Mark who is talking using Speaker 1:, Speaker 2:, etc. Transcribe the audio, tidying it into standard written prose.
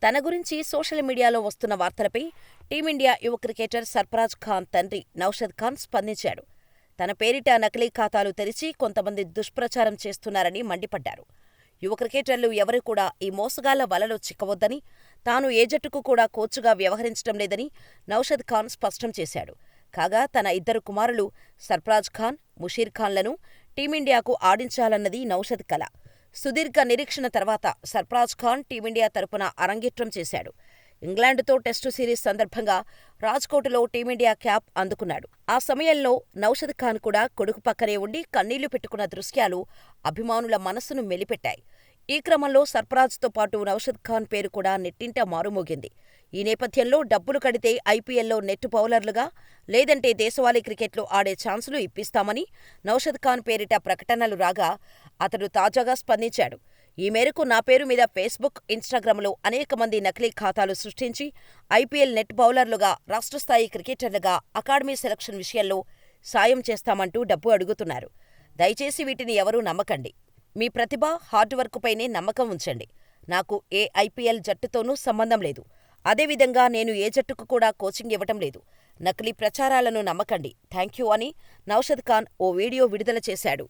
Speaker 1: తన గురించి సోషల్ మీడియాలో వస్తున్న వార్తలపై టీమిండియా యువ క్రికెటర్ సర్ఫరాజ్ ఖాన్ తండ్రి నౌషద్ ఖాన్ స్పందించాడు. తన పేరిట నకిలీ ఖాతాలు తెరిచి కొంతమంది దుష్ప్రచారం చేస్తున్నారని మండిపడ్డారు. యువ క్రికెటర్లు ఎవరూ కూడా ఈ మోసగాళ్ల వలలో చిక్కవద్దని, తాను ఏ జట్టుకు కూడా కోచ్గా వ్యవహరించడం లేదని నౌషద్ ఖాన్ స్పష్టం చేశాడు. కాగా తన ఇద్దరు కుమారులు సర్ఫరాజ్ ఖాన్, ముషీర్ ఖాన్లను టీమిండియాకు ఆడించాలన్నది నౌషద్ కల. సుదీర్ఘ నిరీక్షణ తర్వాత సర్ఫరాజ్ ఖాన్ టీమిండియా తరపున అరంగేట్రం చేశాడు. ఇంగ్లాండ్తో టెస్టు సిరీస్ సందర్భంగా రాజ్కోట్లో టీమిండియా క్యాప్ అందుకున్నాడు. ఆ సమయంలో నౌషద్ ఖాన్ కూడా కొడుకు పక్కనే ఉండి కన్నీళ్లు పెట్టుకున్న దృశ్యాలు అభిమానుల మనస్సును మెలిపెట్టాయి. ఈ క్రమంలో సర్ఫరాజ్తో పాటు నౌషద్ ఖాన్ పేరు కూడా నెట్టింట మారుమోగింది. ఈ నేపథ్యంలో డబ్బులు కడితే ఐపీఎల్లో నెట్ బౌలర్లుగా, లేదంటే దేశవాళీ క్రికెట్లో ఆడే ఛాన్సులు ఇప్పిస్తామని నౌషద్ ఖాన్ పేరిట ప్రకటనలు రాగా అతడు తాజాగా స్పందించాడు. ఈ మేరకు నా పేరు మీద ఫేస్బుక్, ఇన్స్టాగ్రామ్లో అనేక మంది నకిలీ ఖాతాలు సృష్టించి ఐపీఎల్ నెట్ బౌలర్లుగా, రాష్ట్రస్థాయి క్రికెటర్లుగా అకాడమీ సెలక్షన్ విషయంలో సాయం చేస్తామంటూ డబ్బు అడుగుతున్నారు. దయచేసి వీటిని ఎవరూ నమ్మకండి. మీ ప్రతిభ, హార్డ్వర్క్పైనే నమ్మకం ఉంచండి. నాకు ఏ ఐపీఎల్ జట్టుతోనూ సంబంధం లేదు. అదేవిధంగా నేను ఏ జట్టుకు కూడా కోచింగ్ ఇవ్వటం లేదు. నకిలీ ప్రచారాలను నమ్మకండి. థాంక్యూ అని నౌషద్ ఖాన్ ఓ వీడియో విడుదల చేశాడు.